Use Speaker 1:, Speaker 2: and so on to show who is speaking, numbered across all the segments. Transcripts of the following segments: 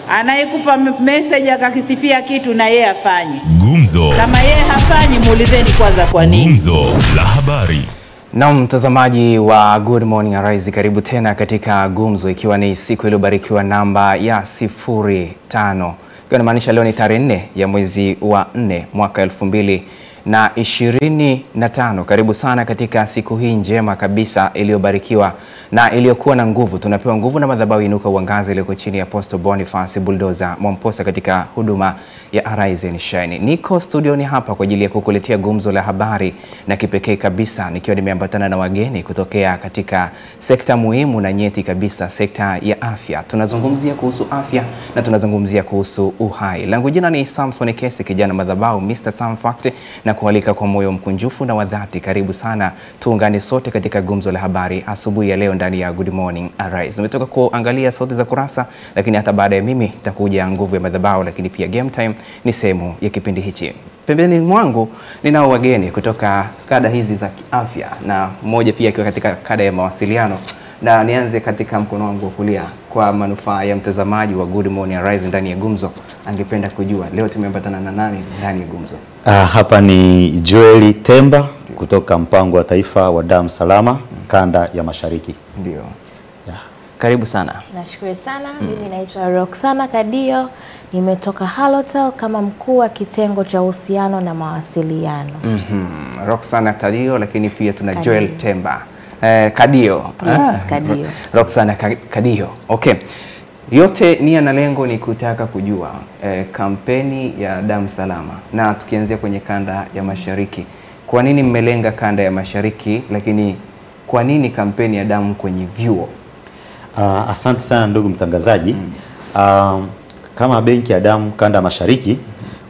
Speaker 1: Anayekupa message akakisifia kitu na yeye afanye.
Speaker 2: Gumzo.
Speaker 1: Kama yeye hafanyi muulizeni kwanza kwa nini.
Speaker 2: Gumzo la habari.
Speaker 3: Na mtazamaji wa Good Morning Arise, karibu tena katika Gumzo, ikiwa ni siku iliyobarikiwa namba ya 05. Ikiwa inamaanisha leo ni tarehe 4 ya mwezi wa 4 mwaka 2025. Karibu sana katika siku hii njema kabisa iliyobarikiwa na iliyokuwa na nguvu. Tunapewa nguvu na madhabahu Inuka Uangaze iliyoko chini ya Apostle Boniface Bulldozer Mwamposa katika huduma ya Arise and Shine. Niko studioni hapa kwa ajili ya kukuletea gumzo la habari na kipekee kabisa, nikiwa nimeambatana na wageni kutokea katika sekta muhimu na nyeti kabisa, sekta ya afya. Tunazungumzia kuhusu afya na tunazungumzia kuhusu uhai. Langu jina ni Samson Kesi, kijana madhabahu Mr. Sam Fact, na kualika kwa moyo mkunjufu na wadhati. Karibu sana, tuungane sote katika gumzo la habari asubuhi ya leo ndani ya Good Morning Arise. Umetoka kuangalia sauti za kurasa, lakini hata baada ya mimi itakuja nguvu ya madhabahu, lakini pia game time ni sehemu ya kipindi hichi. Pembeni mwangu ninao wageni kutoka kada hizi za afya, na mmoja pia akiwa katika kada ya mawasiliano. Na nianze katika mkono wangu wa kulia kwa manufaa ya mtazamaji wa Good Morning Arise ndani ya Gumzo. Angependa kujua leo tumeambatana na nani ndani ya Gumzo?
Speaker 4: Hapa ni Joel Temba kutoka mpango wa taifa wa damu salama kanda ya Mashariki.
Speaker 3: Ndio. Yeah. Karibu sana.
Speaker 5: Nashukuru sana. Mimi naitwa Roxana Kadio. Nimetoka Halotel kama mkuu wa kitengo cha uhusiano na mawasiliano.
Speaker 3: Roxana Kadio, lakini pia tuna Joel Temba. Kadio.
Speaker 5: Yes, Kadio.
Speaker 3: Roxana Kadio. Okay. Yote nia na lengo ni kutaka kujua kampeni ya damu salama, na tukianzia kwenye kanda ya Mashariki. Kwa nini mmelenga kanda ya Mashariki, lakini kwa nini kampeni ya damu kwenye vyuo?
Speaker 4: Asante sana ndugu mtangazaji. Kama benki ya damu kanda ya Mashariki,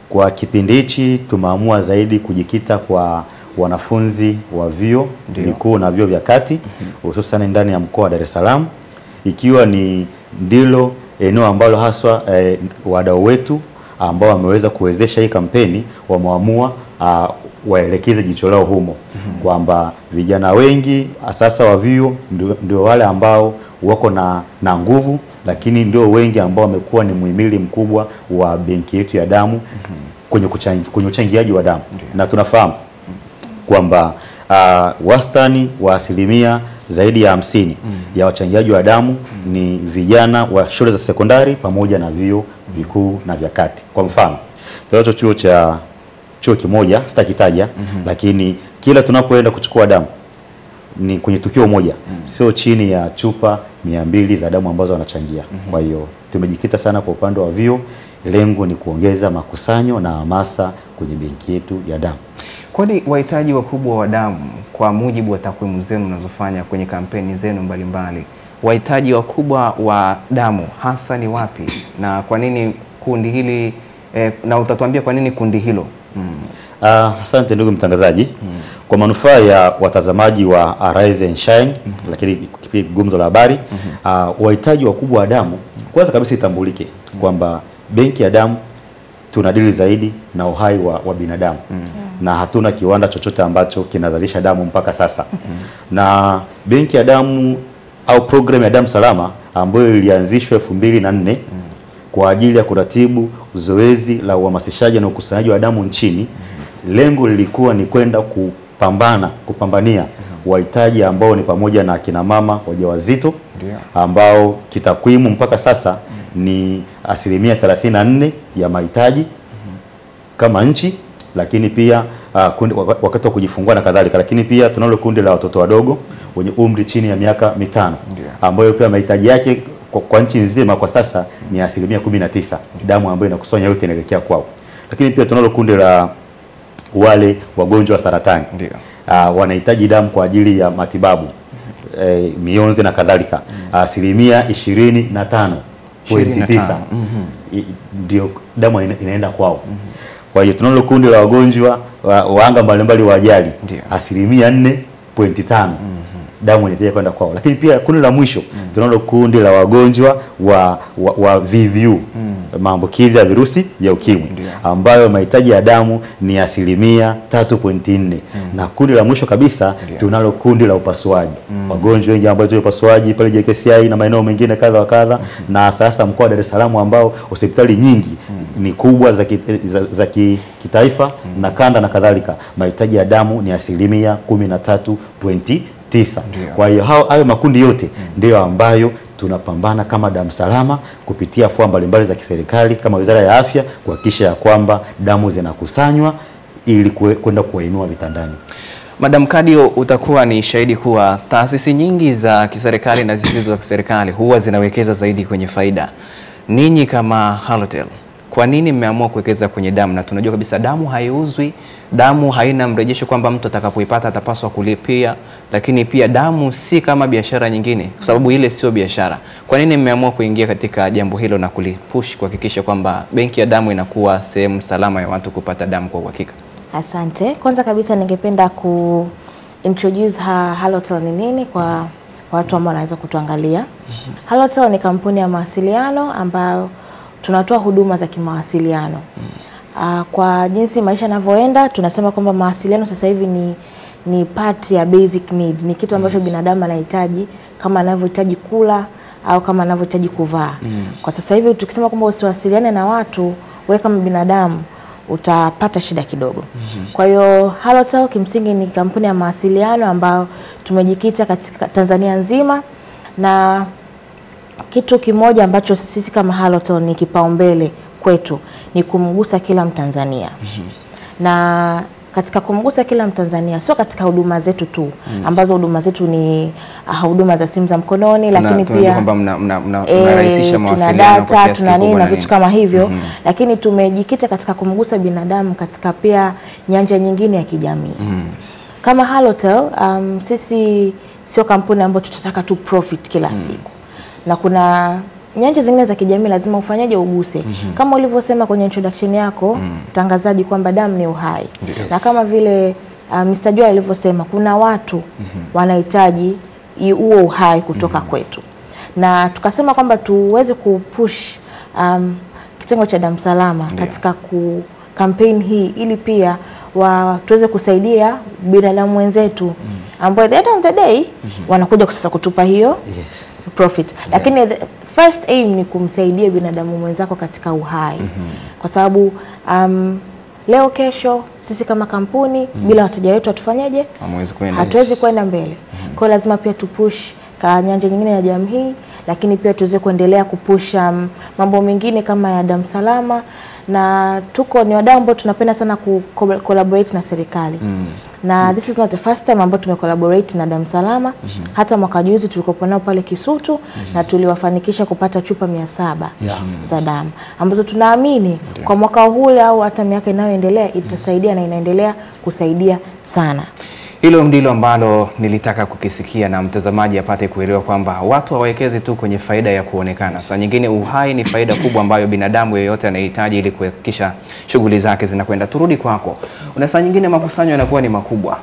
Speaker 4: kwa kipindi hichi tumeamua zaidi kujikita kwa wanafunzi wa vyuo vikuu na vyuo vya kati, hususan ndani ya mkoa wa Dar es Salaam, ikiwa ni ndilo eneo ambalo haswa wadau wetu ambao wameweza kuwezesha hii kampeni wameamua waelekeze jicho lao humo, kwamba vijana wengi sasa wa vyuo ndio wale ambao wako na nguvu, lakini ndio wengi ambao wamekuwa ni muhimili mkubwa wa benki yetu ya damu kwenye uchangiaji wa damu. Na tunafahamu kwamba wastani wa asilimia zaidi ya 50 ya wachangiaji wa damu ni vijana wa shule za sekondari pamoja na vyuo vikuu na vya kati. Kwa mfano, tunacho chuo kimoja sitakitaja, lakini kila tunapoenda kuchukua damu ni kwenye tukio moja, sio chini ya chupa 200 za damu ambazo wanachangia. Kwa hiyo tumejikita sana kwa upande wa vyuo, lengo ni kuongeza makusanyo na hamasa kwenye benki yetu ya damu.
Speaker 3: Kwani wahitaji wakubwa wa damu, kwa mujibu wa takwimu zenu mnazofanya kwenye kampeni zenu mbalimbali, wahitaji wakubwa wa damu hasa ni wapi, na kwa nini kundi hili na utatuambia kwa nini kundi hilo?
Speaker 4: Asante ndugu mtangazaji. Kwa manufaa ya watazamaji wa Arise and Shine, lakini kipindi Gumzo la habari, wahitaji wakubwa wa damu, kwanza kabisa itambulike kwamba benki ya damu tunadili zaidi na uhai wa binadamu. Na hatuna kiwanda chochote ambacho kinazalisha damu mpaka sasa. Na benki ya damu au program ya damu salama ambayo ilianzishwa 2004 kwa ajili ya kuratibu zoezi la uhamasishaji na ukusanyaji wa damu nchini, lengo lilikuwa ni kwenda kupambania wahitaji ambao ni pamoja na akina mama wajawazito ambao kitakwimu mpaka sasa ni asilimia 34 ya mahitaji kama nchi, lakini pia wakati wa kujifungua na kadhalika. Lakini pia tunalo kundi la watoto wadogo wenye umri chini ya miaka 5 ambayo pia mahitaji yake kwa nchi nzima kwa sasa ni asilimia 19 damu ambayo inakusanya yote inaelekea kwao. Lakini pia tunalo kundi la wale wagonjwa wa saratani, wanahitaji damu kwa ajili ya matibabu, mionzi na kadhalika, asilimia 25.9 ndio damu inaenda kwao. Kwa hiyo tunalo kundi la wagonjwa waanga mbalimbali wa ajali, asilimia 4.5 damu inahitajika kwenda kwao. Lakini pia kundi la mwisho tunalo kundi la wagonjwa wa VVU, maambukizi ya virusi vya ukimwi, ambayo mahitaji ya damu ni 3.4. Na kundi la mwisho kabisa tunalo kundi la upasuaji. Wagonjwa wengi ambao wanatoa upasuaji pale JKCI na maeneo mengine kadha wa kadha, na sasa mkoa wa Dar es Salaam ambao hospitali nyingi ni kubwa za kitaifa na kanda na kadhalika, mahitaji ya damu ni 13.9. Kwa hiyo hayo makundi yote ndio ambayo tunapambana kama Damu Salama kupitia afua mbalimbali za kiserikali kama Wizara ya Afya kuhakikisha ya kwamba damu zinakusanywa ili kwenda kuwainua vitandani.
Speaker 3: Madam Kadio, utakuwa ni shahidi kuwa taasisi nyingi za kiserikali na zisizo za kiserikali huwa zinawekeza zaidi kwenye faida. Ninyi kama Halotel, kwa nini mmeamua kuwekeza kwenye damu? Na tunajua kabisa damu haiuzwi, damu haina mrejesho kwamba mtu atakapoipata atapaswa kulipia, lakini pia damu si kama biashara nyingine, kwa sababu ile sio biashara. Kwa nini mmeamua kuingia katika jambo hilo na kulipush kuhakikisha kwamba benki ya damu inakuwa sehemu salama ya watu kupata damu kwa uhakika?
Speaker 5: Asante. Kwanza kabisa ningependa introduce Halotel ni nini kwa watu ambao wanaweza kutuangalia. Halotel ni kampuni ya mawasiliano ambayo tunatoa huduma za kimawasiliano. Kwa jinsi maisha yanavyoenda, tunasema kwamba mawasiliano sasa hivi ni part ya basic need, ni kitu ambacho binadamu anahitaji kama anavyohitaji kula au kama anavyohitaji kuvaa. Kwa sasa hivi tukisema kwamba usiwasiliane na watu wewe kama binadamu, utapata shida kidogo. Kwa hiyo Halotel kimsingi ni kampuni ya mawasiliano ambayo tumejikita katika Tanzania nzima, na kitu kimoja ambacho sisi kama Halotel ni kipaumbele kwetu ni kumgusa kila Mtanzania. Na katika kumgusa kila Mtanzania sio katika huduma zetu tu, ambazo huduma zetu ni huduma za simu za mkononi, lakini pia
Speaker 3: kwamba mnarahisisha mawasiliano kwa kiasi
Speaker 5: kikubwa na vitu kama hivyo, lakini tumejikita katika kumgusa binadamu katika pia nyanja nyingine ya kijamii. Kama Halotel, sisi sio kampuni ambayo tutataka tu profit kila siku. Na kuna nyanja zingine za kijamii lazima ufanyaje uguse. Kama ulivyosema kwenye introduction yako, mtangazaji, kwamba damu ni uhai. Na kama vile Mr. Joy alivyosema, kuna watu wanahitaji huo uhai kutoka kwetu. Na tukasema kwamba tuweze kupush kitengo cha Damu Salama katika campaign hii ili pia tuweze kusaidia binadamu wenzetu ambao at the end of the day wanakuja sasa kutupa hiyo profit. Lakini the first aim ni kumsaidia binadamu mwenzako katika uhai. Kwa sababu leo kesho sisi kama kampuni bila wateja wetu hatufanyaje? Hatuwezi kwenda mbele. Kwa hiyo lazima pia tupush kwa nyanja nyingine ya jamii, lakini pia tuweze kuendelea kupusha mambo mengine kama ya Damu Salama, na ni wadau ambao tunapenda sana collaborate na serikali. Na this is not the first time ambao tumecollaborate na Damu Salama. Hata mwaka juzi tulikopo nao pale Kisutu na tuliwafanikisha kupata chupa 700 za damu, ambazo tunaamini kwa mwaka huu au hata miaka inayoendelea itasaidia na inaendelea kusaidia sana.
Speaker 3: Hilo ndilo ambalo nilitaka kukisikia na mtazamaji apate kuelewa kwamba watu hawawekezi tu kwenye faida ya kuonekana. Saa nyingine uhai ni faida kubwa ambayo binadamu yeyote anahitaji ili kuhakikisha shughuli zake zinakwenda. Turudi kwako. Saa nyingine makusanyo yanakuwa ni makubwa.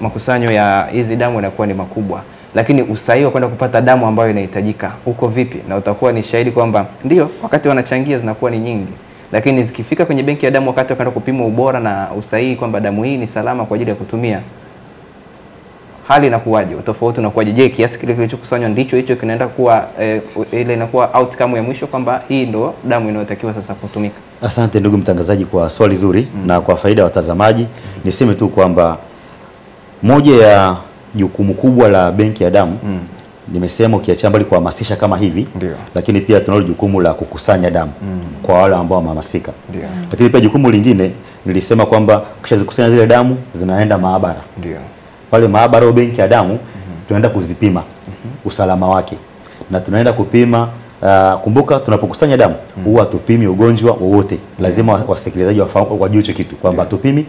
Speaker 3: Makusanyo ya hizi damu yanakuwa ni makubwa, lakini usahihi wa kwenda kupata damu ambayo inahitajika uko vipi? Na utakuwa ni shahidi kwamba ndio wakati wanachangia zinakuwa ni nyingi, lakini zikifika kwenye benki ya damu wakati wakaenda kupima ubora na usahihi kwamba damu hii ni salama kwa ajili ya kutumia, hali inakuwaje? Utofauti unakuwaje? Je, kiasi kile kilichokusanywa ndicho hicho kinaenda kuwa ile inakuwa outcome ya mwisho kwamba hii ndo damu inayotakiwa sasa kutumika?
Speaker 4: Asante ndugu mtangazaji kwa swali zuri. Na kwa faida ya watazamaji niseme tu kwamba moja ya jukumu kubwa la benki ya damu nimesema ukiachia mbali kuhamasisha kama hivi, lakini pia tunalo jukumu la kukusanya damu kwa wale ambao wamehamasika. Lakini pia jukumu lingine nilisema kwamba ukishazikusanya zile damu zinaenda maabara. Pale maabara au benki ya damu tunaenda kuzipima usalama wake, na tunaenda kupima kumbuka tunapokusanya damu huwa tupimi ugonjwa wowote. Lazima wasikilizaji wajue hicho kitu kwamba tupimi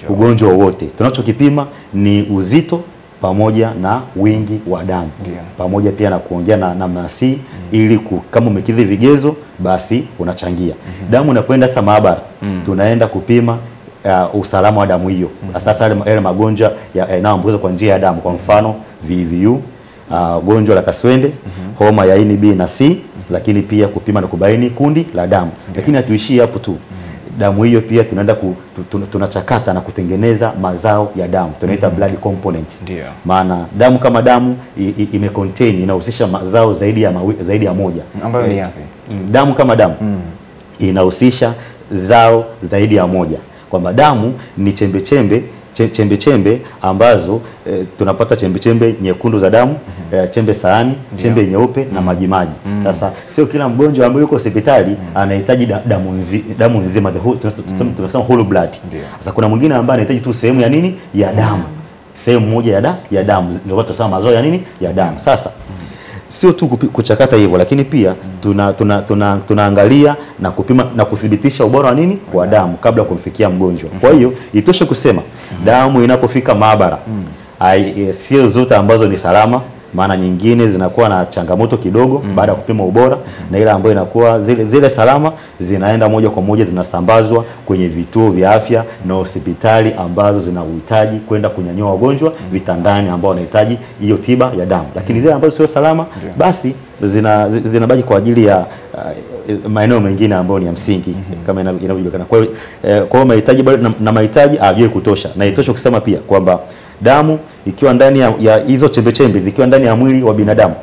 Speaker 4: ugonjwa wowote. Tunachokipima ni uzito pamoja na wingi wa damu, pamoja pia na kuongea na mnasi ili kama umekidhi vigezo basi unachangia. Damu inapoenda sasa maabara tunaenda kupima usalama wa damu hiyo. Sasa yale magonjwa yanayoambukizwa kwa njia ya damu, kwa mfano VVU, gonjwa la kaswende, homa ya ini B na C, lakini pia kupima na kubaini kundi la damu. Lakini hatuishii hapo tu. Damu hiyo pia tunaenda tunachakata na kutengeneza mazao ya damu, tunaita blood components. Maana damu kama damu ime-contain, inahusisha mazao zaidi ya moja.
Speaker 3: Ambayo ni yapi?
Speaker 4: Damu kama damu inahusisha zao zaidi ya moja. Kwamba damu ni chembe ambazo tunapata chembe nyekundu za damu, chembe sahani, chembe nyeupe na majimaji. Sasa sio kila mgonjwa ambaye yuko hospitali anahitaji damu nzima, tunasema whole blood. Sasa kuna mwingine ambaye anahitaji tu sehemu ya nini, ya damu, sehemu moja ya damu, ndio watu tunasema mazao ya nini, ya damu. Sasa sio tu kuchakata hivyo, lakini pia tunaangalia na kupima na kudhibitisha ubora wa nini, wa damu kabla kumfikia mgonjwa. Kwa hiyo itoshe kusema damu inapofika maabara, sio zote ambazo ni salama, maana nyingine zinakuwa na changamoto kidogo baada ya kupima ubora, na ile ambayo inakuwa zile salama zinaenda moja kwa moja zinasambazwa kwenye vituo vya afya na hospitali ambazo zina uhitaji kwenda kunyanyua wagonjwa vitandani ambao wanahitaji hiyo tiba ya damu. Lakini zile ambazo sio salama basi zinabaki kwa ajili ya maeneo mengine ambayo ni ya msingi kama inavyojulikana. Kwa hiyo mahitaji bado na mahitaji hayajawahi kutosha, na itosha kusema pia kwamba damu ikiwa ndani ya hizo chembe zikiwa ndani ya mwili wa binadamu,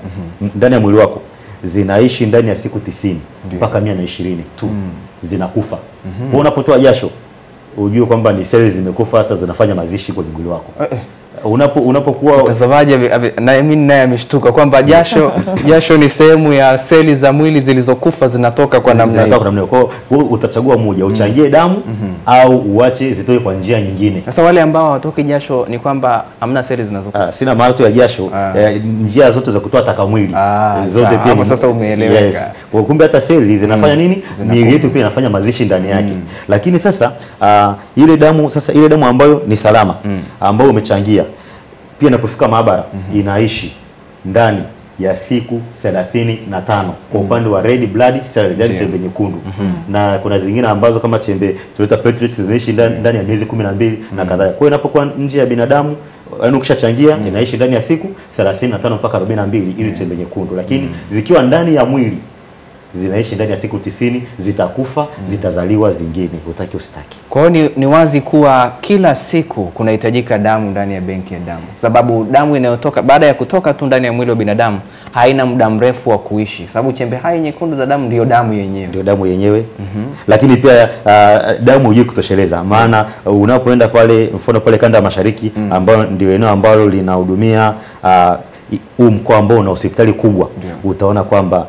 Speaker 4: ndani ya mwili wako, zinaishi ndani ya siku 90 mpaka 120 tu zinakufa. Kwa unapotoa jasho ujue kwamba ni seli zimekufa, sasa zinafanya mazishi kwenye mwili wako. Unapokuwa
Speaker 3: mtazamaji na mimi naye ameshtuka kwamba jasho ni sehemu ya seli za mwili zilizokufa zinatoka kwa namna hiyo.
Speaker 4: Kwa hiyo utachagua moja, uchangie damu au uache zitoke kwa njia nyingine.
Speaker 3: Sasa wale ambao hawatoki jasho ni kwamba hamna seli zinazokufa.
Speaker 4: Sina maana tu ya jasho, njia zote za kutoa taka mwili zote pia.
Speaker 3: Hapo sasa umeeleweka.
Speaker 4: Yes. Kwa kumbe hata seli zinafanya nini? Miili yetu pia inafanya mazishi ndani yake. Lakini sasa ile damu ambayo ni salama, ambayo umechangia, pia inapofika maabara inaishi ndani ya siku 35 kwa upande wa red blood cells, yani chembe nyekundu. Na kuna zingine ambazo kama chembe tunaita platelets zinaishi ndani ya miezi 12 na kadhaa. Kwa hiyo inapokuwa nje ya binadamu, yaani ukishachangia inaishi ndani ya siku 35 mpaka 42 hizi chembe nyekundu. Lakini zikiwa ndani ya mwili zinaishi ndani ya siku 90, zitakufa, zitazaliwa zingine, utaki usitaki.
Speaker 3: Kwa hiyo ni wazi kuwa kila siku kunahitajika damu ndani ya benki ya damu, sababu damu inayotoka baada ya kutoka tu ndani ya mwili wa binadamu haina muda mrefu wa kuishi, sababu chembe hai nyekundu za damu ndio damu yenyewe.
Speaker 4: Lakini pia damu hujui kutosheleza, maana unapoenda pale, mfano pale kanda ya mashariki ambao ndio eneo ambalo linahudumia mkoa ambao una hospitali kubwa, utaona kwamba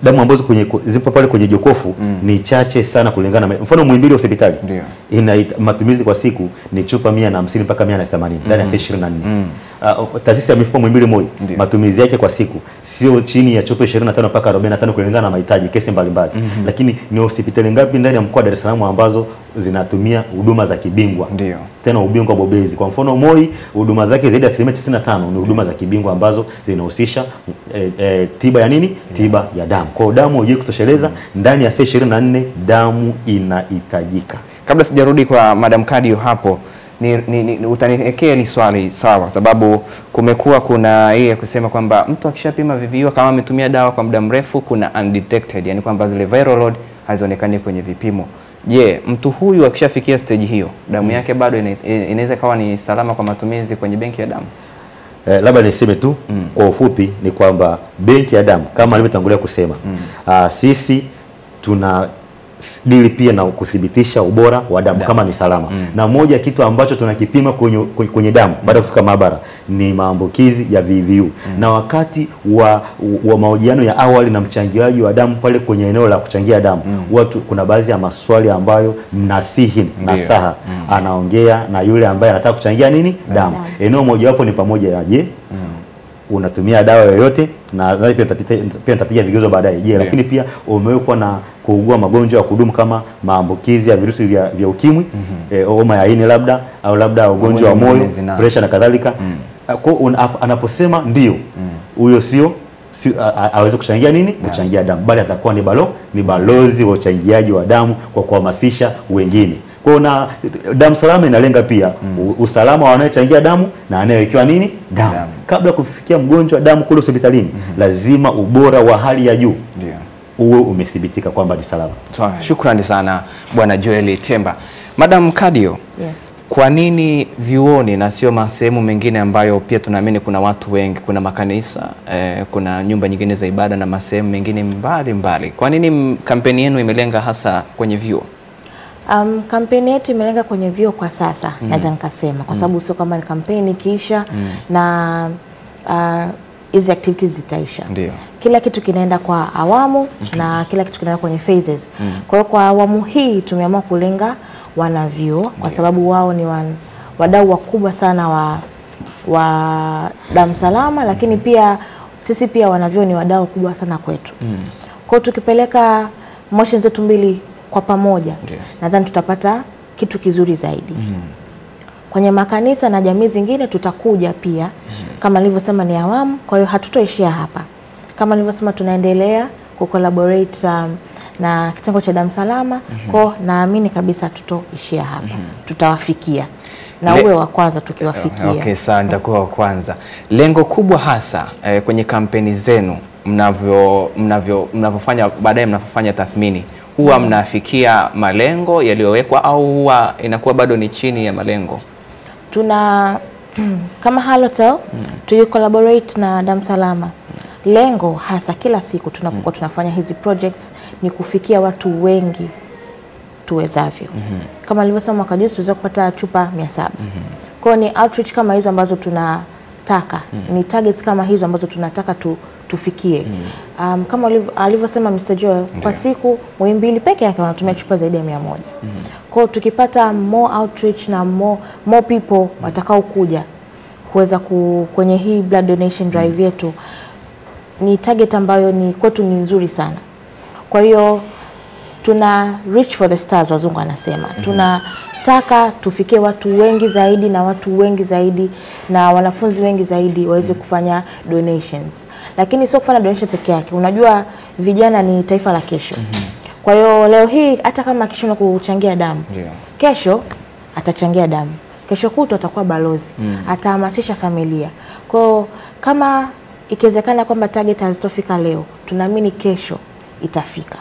Speaker 4: damu ambazo zipo pale kwenye jokofu ni chache sana kulingana na mfano Muhimbili hospitali. Ina matumizi kwa siku ni chupa 150 mpaka 180 ndani ya saa 24. Taasisi ya mifupa Muhimbili moja matumizi yake kwa siku sio chini ya chupa 25 mpaka 45 kulingana na mahitaji kesi mbalimbali. Lakini ni hospitali ngapi ndani ya mkoa wa Dar es Salaam ambazo zinatumia huduma za kibingwa? Tena ubingwa bobezi. Kwa mfano Moi, huduma zake zaidi ya 95% ni huduma za kibingwa ambazo zinahusisha tiba ya nini? Tiba ya damu. Kwa damu hujui kutosheleza, ndani ya saa 24 damu inahitajika.
Speaker 3: Kabla sijarudi kwa Madam Kadio hapo, utaniwekea ni swali sawa, sababu kumekuwa kuna hii ya kusema kwamba mtu akishapima VVU kama ametumia dawa kwa muda mrefu kuna undetected, yani kwamba zile viral load hazionekani kwenye vipimo. Je, mtu huyu akishafikia stage hiyo, damu yake bado inaweza kawa ni salama kwa matumizi kwenye benki ya damu?
Speaker 4: Labda niseme tu kwa ufupi ni kwamba benki ya damu kama alivyotangulia kusema, sisi tuna dili pia na kuthibitisha ubora wa damu kama ni salama. Na moja kitu ambacho tunakipima kwenye damu baada ya kufika maabara ni maambukizi ya VVU. Na wakati wa mahojiano ya awali na mchangiaji wa damu pale kwenye eneo la kuchangia damu, kuna baadhi ya maswali ambayo mnasihi nasaha anaongea na yule ambaye anataka kuchangia nini? Damu. Eneo moja wapo ni pamoja na je, unatumia dawa yoyote, na pia nitatia vigezo baadaye. Je, lakini pia umewekwa na kuugua magonjwa ya kudumu kama maambukizi ya virusi vya ukimwi, homa ya ini labda, au labda ugonjwa wa moyo, pressure na kadhalika. Kwa anaposema ndio, huyo sio aweze kuchangia nini? Kuchangia damu, bali atakuwa ni balozi wa uchangiaji wa damu kwa kuhamasisha wengine. Kwa na damu salama inalenga pia usalama wa anayechangia damu na anayewekewa nini? Damu. Kabla kufikia mgonjwa damu kule hospitalini, lazima ubora wa hali ya juu uwe umethibitika kwamba ni salama.
Speaker 3: So, shukrani sana Bwana Joel Temba. Madam Kadio, kwa nini vyuoni na sio sehemu mengine ambayo pia tunaamini kuna watu wengi, kuna makanisa, kuna nyumba nyingine za ibada na masehemu mengine mbali? Kwa nini kampeni yenu imelenga hasa kwenye vyuo?
Speaker 5: Kampeni yetu imelenga kwenye vyuo kwa sasa, naweza nikasema, kwa sababu sio kama ni kampeni kisha na hizi activities zitaisha.
Speaker 3: Ndio.
Speaker 5: Kila kitu kinaenda kwa awamu na kila kitu kinaenda kwenye phases. Kwa hiyo kwa awamu hii tumeamua kulenga wanavyuo kwa sababu wao ni wadau wakubwa sana wa damu salama, lakini pia sisi pia wanavyuo ni wadau kubwa sana kwetu. Kwa hiyo tukipeleka motion zetu mbili kwa pamoja, nadhani tutapata kitu kizuri zaidi. Kwenye makanisa na jamii zingine tutakuja pia, kama nilivyosema ni awamu, kwa hiyo hatutoishia hapa. Kama nilivyosema tunaendelea kucollaborate na kitengo cha damu salama, kwa naamini kabisa tutoishia hapa. Tutawafikia na uwe wa kwanza tukiwafikia.
Speaker 3: Okay, sawa, nitakuwa wa kwanza. Lengo kubwa hasa kwenye kampeni zenu mnavyofanya, baadaye mnafanya tathmini, huwa mnafikia malengo yaliyowekwa au huwa inakuwa bado ni chini ya malengo?
Speaker 5: Tuna kama Halotel collaborate na damu salama. Lengo hasa kila siku tunapokuwa tunafanya hizi projects ni kufikia watu wengi tuwezavyo. Kama nilivyosema mwaka juzi tuweza kupata chupa 700. Kwa ni outreach kama hizo ambazo tunataka, ni targets kama hizo ambazo tunataka tufikie. Kama alivyosema Mr. Joel, kwa siku Muhimbili peke yake wanatumia chupa zaidi ya 100. Kwa tukipata more outreach na more people watakao kuja kuweza kwenye hii blood donation drive yetu, ni target ambayo ni kwetu ni nzuri sana. Kwa hiyo tuna reach for the stars, wazungu anasema. Tunataka tufikie watu wengi zaidi na watu wengi zaidi na wanafunzi wengi zaidi waweze kufanya donations. Lakini sio kufanya donation peke yake. Unajua vijana ni taifa la kesho. Kwa hiyo leo hii hata kama akishindwa kuchangia damu, kesho atachangia damu. Kesho kutwa atakuwa balozi, atahamasisha familia. Kwa hiyo kama ikiwezekana kwamba target hazitofika leo, tunaamini kesho itafika.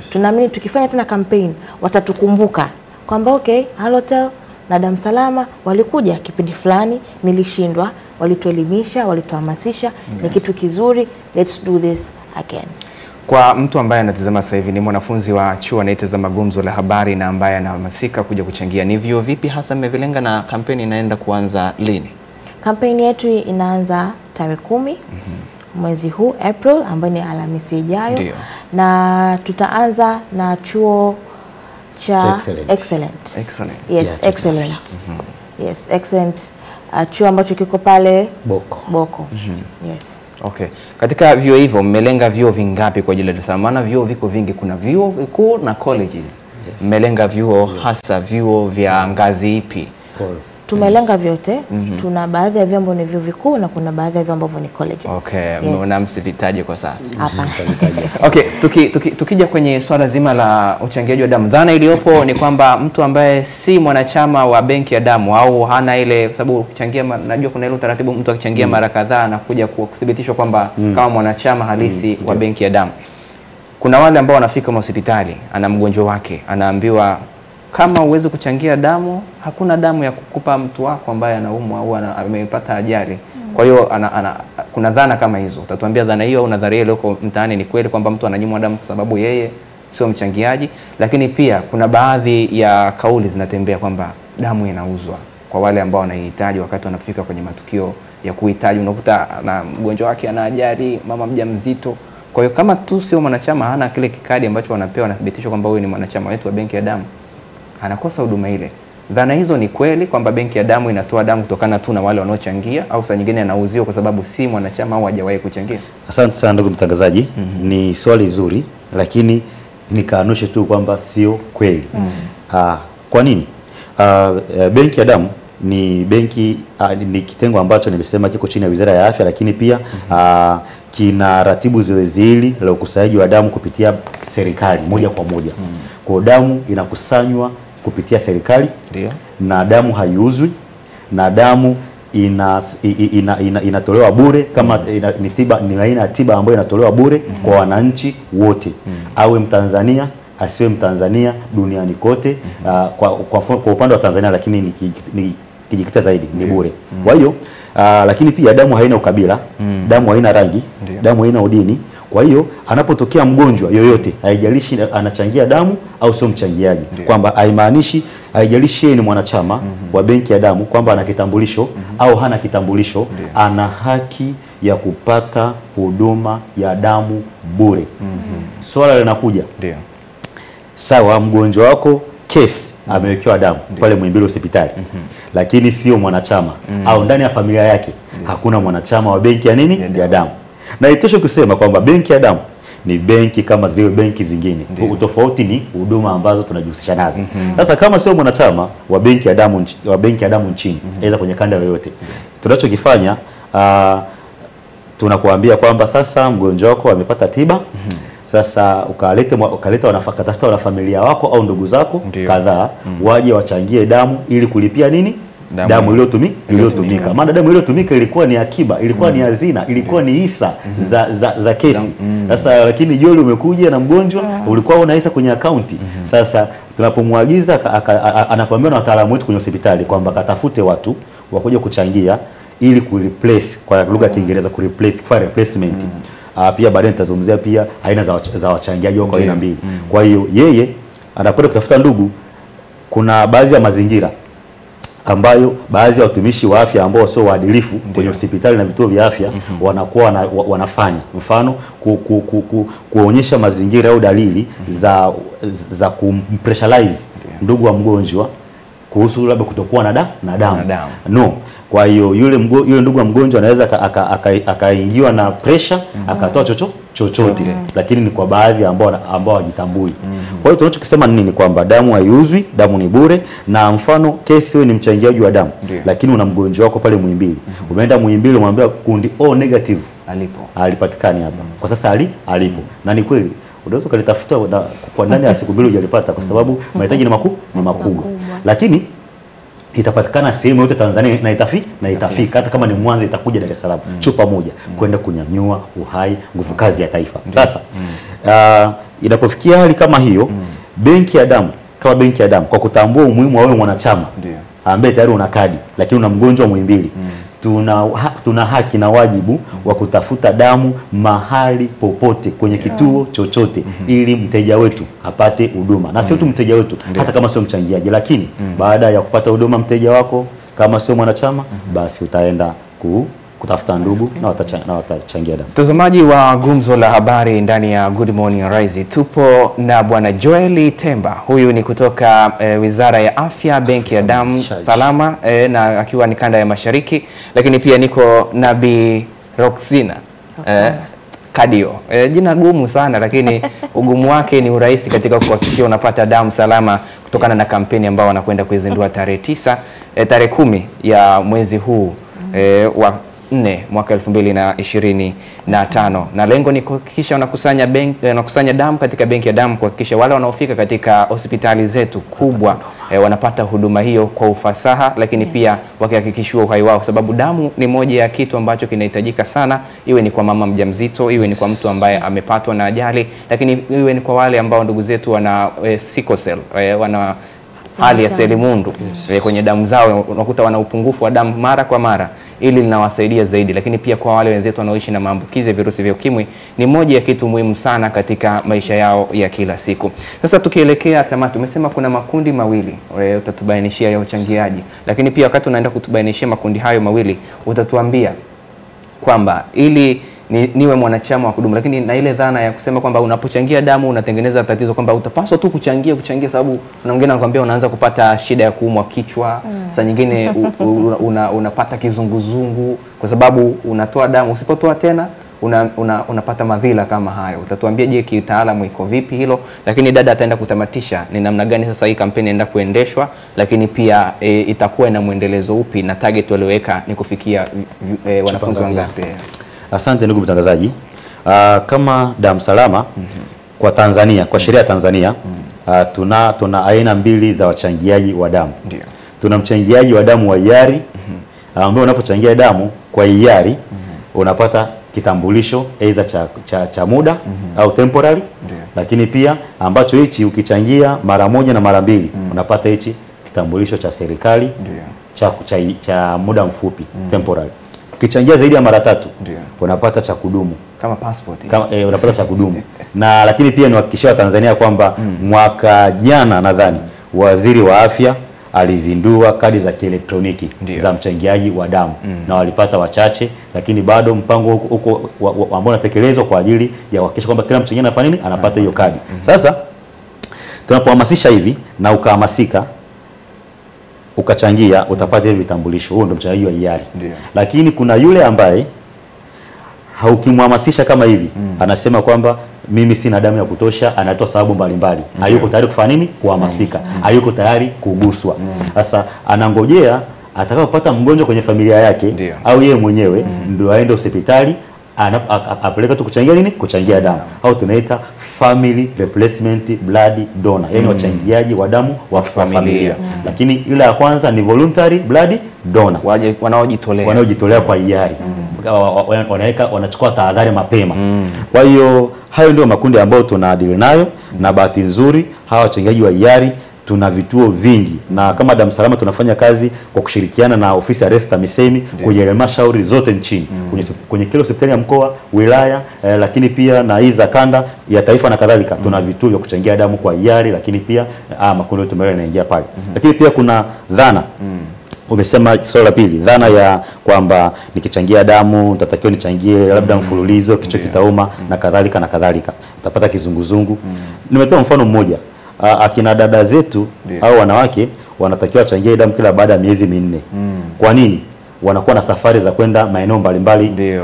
Speaker 5: Tunaamini tukifanya tena campaign watatukumbuka kwamba okay, Halotel na damu salama walikuja kipindi fulani, nilishindwa, walituelimisha, walituhamasisha, ni kitu kizuri, let's do this again.
Speaker 3: Kwa mtu ambaye anatazama sasa hivi, ni mwanafunzi wa chuo anayetazama Gumzo la Habari na ambaye anahamasika kuja kuchangia, ni vyuo vipi hasa mmevilenga na kampeni inaenda kuanza lini?
Speaker 5: Kampeni yetu inaanza tarehe 10 mwezi huu April, ambayo ni Alhamisi ijayo. Na tutaanza na chuo cha Excellent. Yes, Excellent. Yes, Excellent. Chuo ambacho kiko pale Boko. Yes.
Speaker 3: Okay. Katika vyuo hivyo mmelenga vyuo vingapi kwa ajili ya Dar es Salaam? Maana vyuo viko vingi, kuna vyuo vikuu na colleges. Mmelenga vyuo hasa vyuo vya ngazi ipi?
Speaker 5: Tumelenga vyote. Tuna baadhi ya vyuo ambavyo ni vyuo vikuu na kuna baadhi ya vyuo ambavyo ni colleges.
Speaker 3: Okay, mmeona msivitaje kwa sasa.
Speaker 5: Hapa.
Speaker 3: Okay, tukija kwenye swala zima la uchangiaji wa damu, dhana iliyopo ni kwamba mtu ambaye si mwanachama wa benki ya damu au hana ile, sababu kuchangia, najua kuna ile utaratibu mtu akichangia mara kadhaa na kuja kuthibitishwa kwamba kama mwanachama halisi wa benki ya damu. Kuna wale ambao wanafika hospitali, ana mgonjwa wake, anaambiwa kama uweze kuchangia damu, hakuna damu ya kukupa mtu wako ambaye anaumwa au amepata ajali. Kwa hiyo kuna dhana kama hizo. Utatuambia dhana hiyo au nadharia ile huko mtaani ni kweli kwamba mtu ananyimwa damu kwa sababu yeye sio mchangiaji? Lakini pia kuna baadhi ya kauli zinatembea kwamba damu inauzwa kwa wale ambao wanahitaji wakati wanafika kwenye matukio ya kuhitaji. Unakuta na mgonjwa wake ana ajali, mama mjamzito. Kwa hiyo kama tu sio mwanachama, hana kile kikadi ambacho wanapewa na thibitisho kwamba huyu ni mwanachama wetu wa benki ya damu, anakosa huduma ile. Dhana hizo ni kweli kwamba benki ya damu inatoa damu kutokana tu na wale wanaochangia, au saa nyingine anauziwa kwa sababu si mwanachama au hajawahi kuchangia?
Speaker 4: Asante sana ndugu mtangazaji. Ni swali zuri, lakini nikaanushe tu kwamba sio kweli. Kwa nini? Benki ya damu ni benki, ni kitengo ambacho nimesema kiko chini ya Wizara ya Afya, lakini pia kina ratibu zoezi hili la ukusanyaji wa damu kupitia serikali moja kwa moja. Kwa damu inakusanywa kupitia serikali.
Speaker 3: Ndio.
Speaker 4: Na damu haiuzwi, na damu inatolewa bure kama ni tiba, ni aina ya tiba ambayo inatolewa bure kwa wananchi wote, awe Mtanzania asiwe Mtanzania, duniani kote. Kwa upande wa Tanzania, lakini nikijikita zaidi ni bure. Kwa hiyo lakini pia damu haina ukabila, damu haina rangi, damu haina udini. Kwa hiyo anapotokea mgonjwa yoyote, haijalishi anachangia damu au sio mchangiaji, kwamba haimaanishi haijalishi yeye ni mwanachama wa benki ya damu kwamba ana kitambulisho au hana kitambulisho, ana haki ya kupata huduma ya damu bure. Swala linakuja, sawa, mgonjwa wako kesi amewekewa damu pale Muhimbili hospitali, lakini sio mwanachama au ndani ya familia yake hakuna mwanachama wa benki ya nini ya damu. Na itoshe kusema kwamba benki ya damu ni benki kama zile benki zingine. Utofauti ni huduma ambazo tunajihusisha nazo. Sasa kama sio mwanachama wa benki ya damu nchini, aidha kwenye kanda yoyote, tunachokifanya tunakuambia kwamba sasa mgonjwa wako amepata tiba. Sasa ukatafuta wanafamilia wako au ndugu zako kadhaa waje wachangie damu ili kulipia nini? Damu iliyotumika. Maana damu iliyotumika ilikuwa ni akiba, ilikuwa ni hazina, ilikuwa ni hisa za kesi. Sasa lakini Joli umekuja na mgonjwa, ulikuwa una hisa kwenye akaunti. Sasa tunapomwagiza anakuambia na wataalamu wetu kwenye hospitali kwamba katafute watu wakuja kuchangia ili kureplace, kwa lugha ya Kiingereza kufanya replacement. Pia baadaye nitazungumzia pia aina za wachangiaji wako aina mbili. Kwa hiyo yeye anakwenda kutafuta ndugu. Kuna baadhi ya mazingira ambayo baadhi ya watumishi wa afya ambao sio waadilifu kwenye hospitali na vituo vya afya wanakuwa wanafanya, mfano kuonyesha mazingira au dalili za kumpressurize ndugu wa mgonjwa kuhusu labda kutokuwa na damu. No. Kwa hiyo yule ndugu wa mgonjwa anaweza akaingiwa na pressure akatoa chochote, lakini ni kwa baadhi ambao hajitambui. Kwa hiyo tunachokisema nini? Kwamba damu haiuzwi, damu ni bure. Na mfano kesi wewe ni mchangiaji wa damu, lakini una mgonjwa wako pale Muhimbili. Umeenda Muhimbili umwambia kundi O negative alipatikani hapa. Kwa sasa alipo. Na ni kweli unaweza kulitafuta kwa ndani ya siku mbili hujalipata, kwa sababu mahitaji ni makubwa. Lakini itapatikana sehemu yote Tanzania na itafika hata kama ni Mwanza itakuja Dar es Salaam chupa moja kwenda kunyanyua uhai, nguvu kazi ya taifa. Sasa inapofikia hali kama hiyo, benki ya damu kama benki ya damu, kwa kutambua umuhimu wa wewe mwanachama ambaye tayari una kadi lakini una mgonjwa Muhimbili, tuna haki na wajibu wa kutafuta damu mahali popote kwenye kituo chochote ili mteja wetu apate huduma. Na sio tu mteja wetu, hata kama sio mchangiaji, lakini baada ya kupata huduma mteja wako kama sio mwanachama, basi utaenda kutafuta ndugu na watachangia damu.
Speaker 3: Mtazamaji wa Gumzo la Habari ndani ya Good Morning Rise, tupo na Bwana Joel Temba. Huyu ni kutoka Wizara ya Afya, Benki ya Damu Salama, na akiwa ni kanda ya Mashariki. Lakini pia niko na Bi Roxina Kadio. Jina gumu sana, lakini ugumu wake ni urahisi katika kuhakikisha unapata damu salama kutokana na kampeni ambao wanakwenda kuizindua tarehe 10 ya mwezi huu wa 4 mwaka 2025, na lengo ni kuhakikisha wanakusanya damu katika benki ya damu, kuhakikisha wale wanaofika katika hospitali zetu kubwa wanapata huduma hiyo kwa ufasaha, lakini pia wakihakikishiwa uhai wao, sababu damu ni moja ya kitu ambacho kinahitajika sana, iwe ni kwa mama mjamzito, iwe ni kwa mtu ambaye amepatwa na ajali, lakini iwe ni kwa wale ambao ndugu zetu wana sickle cell, wana hali ya selimundu kwenye damu zao, unakuta wana upungufu wa damu mara kwa mara, ili linawasaidia zaidi. Lakini pia kwa wale wenzetu wanaoishi na maambukizi ya virusi vya ukimwi, ni moja ya kitu muhimu sana katika maisha yao ya kila siku. Sasa tukielekea tamati, umesema kuna makundi mawili, utatubainishia ya uchangiaji, lakini pia wakati unaenda kutubainishia makundi hayo mawili, utatuambia kwamba ili niwe mwanachama wa kudumu, lakini na ile dhana ya kusema kwamba unapochangia damu unatengeneza tatizo kwamba utapaswa tu kuchangia, sababu kuna mwingine anakuambia unaanza kupata shida ya kuumwa kichwa, saa nyingine unapata kizunguzungu kwa sababu unatoa damu, usipotoa tena unapata madhila kama hayo. Utatuambia je, kitaalamu iko vipi hilo? Lakini dada ataenda kutamatisha ni namna gani sasa hii kampeni inaenda kuendeshwa, lakini pia itakuwa na muendelezo upi na target walioweka ni kufikia wanafunzi wangapi?
Speaker 4: Asante ndugu mtangazaji. Kama damu salama kwa Tanzania, kwa sheria ya Tanzania, tuna aina mbili za wachangiaji wa damu.
Speaker 3: Ndio.
Speaker 4: Tuna mchangiaji wa damu wa hiari ambaye unapochangia damu kwa hiari unapata kitambulisho aidha cha muda au temporary. Lakini pia ambacho hichi ukichangia mara moja na mara mbili unapata hichi kitambulisho cha serikali cha muda mfupi temporary. Ukichangia zaidi ya mara 3 unapata cha kudumu
Speaker 3: kama passport.
Speaker 4: Unapata cha kudumu. Na lakini pia niwahakikishia Tanzania kwamba mwaka jana nadhani Waziri wa Afya alizindua kadi za kielektroniki za mchangiaji wa damu na walipata wachache, lakini bado mpango huko ambao unatekelezwa kwa ajili ya kuhakikisha kwamba kila mchangiaji anafanya nini, anapata hiyo kadi. Sasa tunapohamasisha hivi na ukahamasika ukachangia, utapata hivi vitambulisho. Huo ndio mchangiaji wa hiari. Lakini kuna yule ambaye haukimhamasisha kama hivi, anasema kwamba mimi sina damu ya kutosha, anatoa sababu mbalimbali. Hayuko tayari kufanya nini? Kuhamasika. Hayuko tayari kuguswa. Sasa anangojea atakapopata mgonjwa kwenye familia yake au yeye mwenyewe ndio aende hospitali apeleka tu kuchangia nini? Kuchangia damu. Au tunaita family replacement blood donor. Yaani wachangiaji wa damu wa familia. Lakini ile ya kwanza ni voluntary blood donor. Wanaojitolea kwa hiari. Wanachukua tahadhari mapema. Kwa hiyo hayo ndio makundi ambayo tunadili nayo, na bahati nzuri hawa wachangiaji wa hiari tuna vituo vingi, na kama Damu Salama tunafanya kazi kwa kushirikiana na ofisi ya Resta TAMISEMI kwenye halmashauri zote nchini, kwenye kila hospitali ya mkoa, wilaya, lakini pia na hizo kanda ya taifa na kadhalika. Tuna vituo vya kuchangia damu kwa hiari, lakini pia makundi yetu mbele yanaingia pale. Lakini pia kuna dhana umesema swala la pili, dhana ya kwamba nikichangia damu nitatakiwa nichangie labda mfululizo, kichwa kitauma na kadhalika na kadhalika, utapata kizunguzungu. Nimetoa mfano mmoja. Akina dada zetu au wanawake wanatakiwa changie damu kila baada ya miezi 4. Kwa nini? Wanakuwa na safari za kwenda maeneo mbalimbali,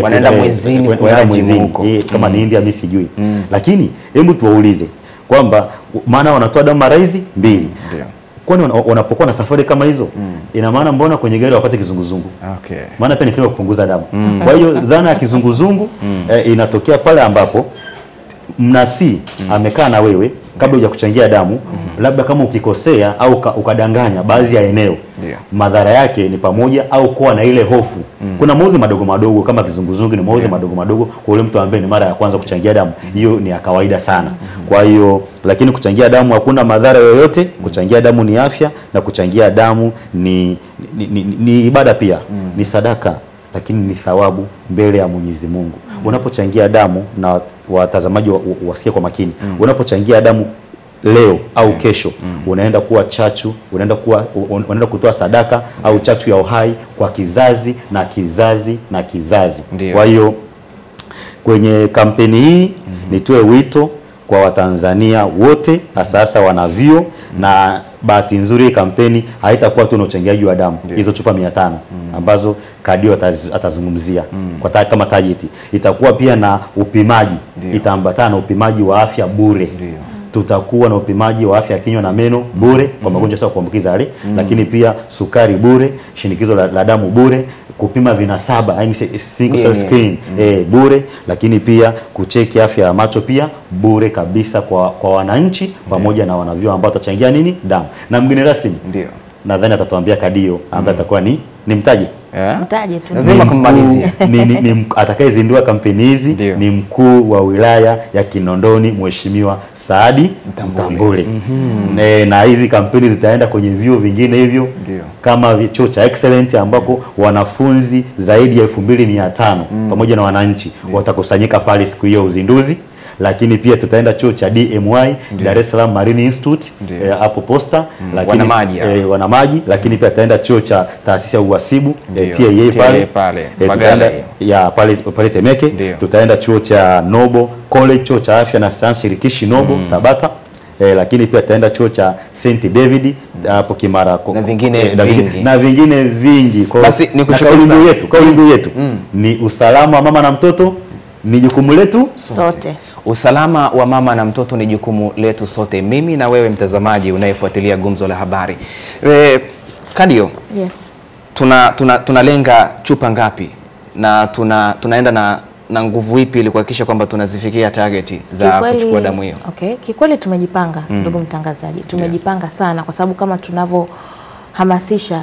Speaker 3: wanaenda mwezini
Speaker 4: kama ni India, mimi sijui. Lakini hebu tuwaulize kwamba maana wanatoa damu mara hizi 2. Kwani wanapokuwa na safari kama hizo, ina maana mbona kwenye gari wapate kizunguzungu? Maana pia nisema kupunguza damu. Kwa hiyo dhana ya kizunguzungu inatokea pale ambapo mnasi amekaa na wewe kabla ya kuchangia damu, labda kama ukikosea au ukadanganya baadhi ya eneo, madhara yake ni pamoja au kuwa na ile hofu. Kuna maudhi madogo madogo kama kizunguzungu, ni maudhi madogo madogo kwa yule mtu ambaye ni mara ya kwanza kuchangia damu, hiyo ni ya kawaida sana. Kwa hiyo lakini kuchangia damu hakuna madhara yoyote. Kuchangia damu ni afya, na kuchangia damu ni ibada pia, ni sadaka, lakini ni thawabu mbele ya Mwenyezi Mungu. Unapochangia damu, na watazamaji wasikie kwa makini, unapochangia damu leo au kesho, unaenda kuwa chachu, unaenda kutoa sadaka au chachu ya uhai kwa kizazi na kizazi na kizazi. Kwa hiyo kwenye kampeni hii nitoe wito kwa Watanzania wote, hasa wanavyo, na bahati nzuri kampeni haitakuwa tu na uchangiaji wa damu. Hizo chupa 500 ambazo Kadio atazungumzia kwa kama target, itakuwa pia na upimaji. Itaambatana na upimaji wa afya bure. Tutakuwa na upimaji wa afya ya kinywa na meno bure kwa magonjwa ya kuambukiza yale, lakini pia sukari bure, shinikizo la damu bure, kupima vinasaba, yani single cell screen bure, lakini pia kucheki afya ya macho pia bure kabisa kwa wananchi pamoja na wanavyo ambao watachangia nini? Damu. Na mgeni rasmi nadhani atatuambia Kadio ambaye atakuwa ni mtaji.
Speaker 5: Mtaje tu.
Speaker 3: Vyema kummalizia.
Speaker 4: Ni atakayezindua kampeni hizi ni mkuu wa wilaya ya Kinondoni, Mheshimiwa Saadi Mtambule. Na hizi kampeni zitaenda kwenye vyuo vingine hivyo kama chuo cha Excellent ambako wanafunzi zaidi ya 2500 pamoja na wananchi watakusanyika pale siku hiyo uzinduzi. Lakini pia tutaenda chuo cha DMY, Dar es Salaam Marine Institute hapo Posta, lakini wanamaji, lakini pia tutaenda chuo cha taasisi ya uhasibu TAA pale pale Temeke. Tutaenda chuo cha Nobo College, chuo cha afya na sayansi shirikishi Nobo Tabata. Lakini pia tutaenda chuo cha St David hapo Kimara, na vingine vingi. Kwa
Speaker 3: basi nikushukuru
Speaker 4: kauli mbiu yetu ni usalama wa mama na mtoto ni jukumu letu
Speaker 5: sote.
Speaker 3: Usalama wa mama na mtoto ni jukumu letu sote, mimi na wewe mtazamaji unayefuatilia Gumzo la Habari. Kadio,
Speaker 5: yes.
Speaker 3: Tunalenga chupa ngapi na tunaenda na na nguvu ipi ili kuhakikisha kwamba tunazifikia target za kuchukua damu hiyo?
Speaker 5: Okay, kikweli tumejipanga ndugu mtangazaji. Tumejipanga sana kwa sababu kama tunavyohamasisha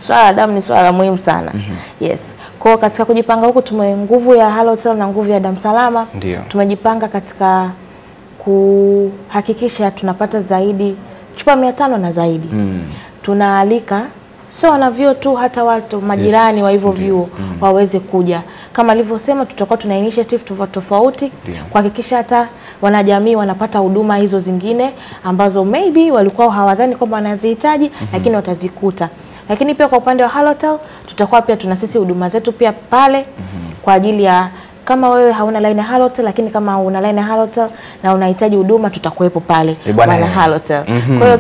Speaker 5: swala la damu ni swala muhimu sana. Yes. Kwa katika kujipanga huku nguvu ya Halotel na nguvu ya damu salama. Tumejipanga katika kuhakikisha tunapata zaidi chupa 500 na zaidi. Tunaalika sio wanavyuo tu, hata watu majirani wa hivyo vyuo waweze kuja. Kama alivyosema, tutakuwa tuna initiative tofauti kuhakikisha hata wanajamii wanapata huduma hizo zingine ambazo maybe walikuwa hawadhani kwamba wanazihitaji, lakini watazikuta. Lakini pia kwa upande wa Halotel tutakuwa pia tuna sisi huduma zetu pia pale kwa ajili ya kama wewe hauna line ya Halotel, lakini kama una line ya Halotel na unahitaji huduma, tutakuwepo pale na Halotel. Kwa hiyo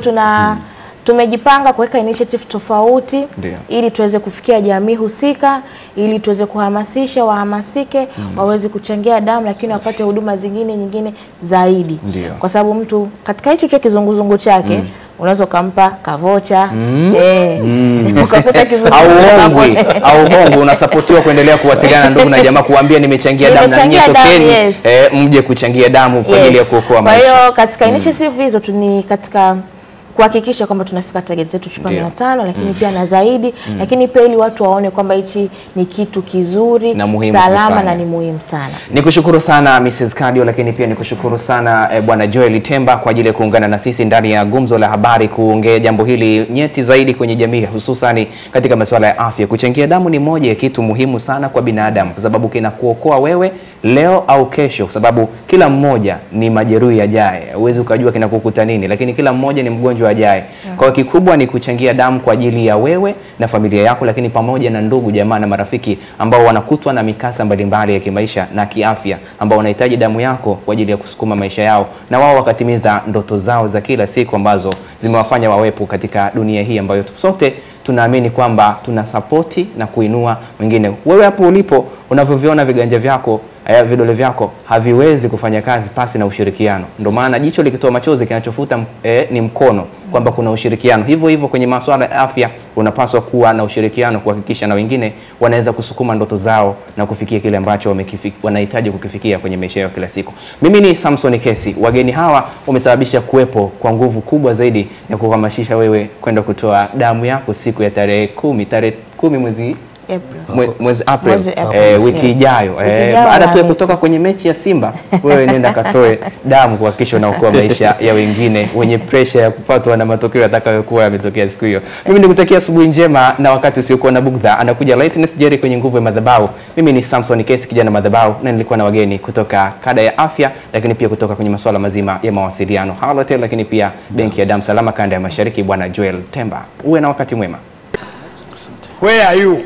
Speaker 5: tumejipanga kuweka initiative tofauti ili tuweze kufikia jamii husika, ili tuweze kuhamasisha wahamasike, waweze kuchangia damu, lakini wapate huduma nyingine zaidi. Kwa sababu mtu katika hicho kizunguzungu chake unaweza kumpa kavocha ukakuta
Speaker 3: kizunguzungu au hongo, unasapotiwa kuendelea kuwasiliana na ndugu na jamaa kuambia nimechangia damu na nyinyi tokeni mje kuchangia damu kwa ajili ya kuokoa maisha.
Speaker 5: Kwa hiyo katika initiative hizo ni katika kuhakikisha kwamba tunafika target zetu chupa 500, lakini pia na zaidi, lakini pia ili watu waone kwamba hichi ni kitu kizuri na salama na ni muhimu sana.
Speaker 3: Nikushukuru sana Mrs. Kadio, lakini pia nikushukuru sana Bwana Joel Temba kwa ajili ya kuungana na sisi ndani ya Gumzo la Habari kuongea jambo hili nyeti zaidi kwenye jamii, hususan katika masuala ya afya. Kuchangia damu ni moja ya kitu muhimu sana kwa binadamu kwa sababu kinakuokoa wewe leo au kesho, kwa sababu kila mmoja ni majeruhi yajaye. Huwezi ukajua kinakukuta nini, lakini kila mmoja ni mgonjwa ajaye. Kwa kikubwa ni kuchangia damu kwa ajili ya wewe na familia yako, lakini pamoja na ndugu jamaa na marafiki ambao wanakutwa na mikasa mbalimbali ya kimaisha na kiafya, ambao wanahitaji damu yako kwa ajili ya kusukuma maisha yao na wao wakatimiza ndoto zao za kila siku ambazo zimewafanya wawepo katika dunia hii ambayo sote tunaamini kwamba tunasapoti na kuinua wengine. Wewe hapo ulipo unavyoviona viganja vyako, vidole vyako haviwezi kufanya kazi pasi na ushirikiano. Ndio maana jicho likitoa machozi kinachofuta ni mkono, kwamba kuna ushirikiano. Hivyo hivyo kwenye masuala ya afya unapaswa kuwa na ushirikiano kuhakikisha na wengine wanaweza kusukuma ndoto zao na kufikia kile ambacho wanahitaji kukifikia kwenye maisha yao kila siku. Mimi ni Samson Kesi. Wageni hawa wamesababisha kuwepo kwa nguvu kubwa zaidi ya kuhamasisha wewe kwenda kutoa damu yako siku ya tarehe 10 mwezi April, wiki ijayo. Baada tu kutoka kwenye mechi ya Simba, wewe nenda katoe damu kuhakikisha unaokoa maisha ya wengine wenye pressure ya kupatwa na matokeo yatakayokuwa yametokea siku hiyo. Mimi nikutakia asubuhi njema na wakati usiokuwa na bugdha. Anakuja Lightness Jerry kwenye nguvu ya madhabahu. Mimi ni Samson Kesi, kijana madhabahu, na nilikuwa na wageni kutoka kada ya afya, lakini pia kutoka kwenye masuala mazima ya mawasiliano Halotel, lakini pia benki ya damu salama kanda ya Mashariki, Bwana Joel Temba. Uwe na wakati mwema.
Speaker 2: Where are you?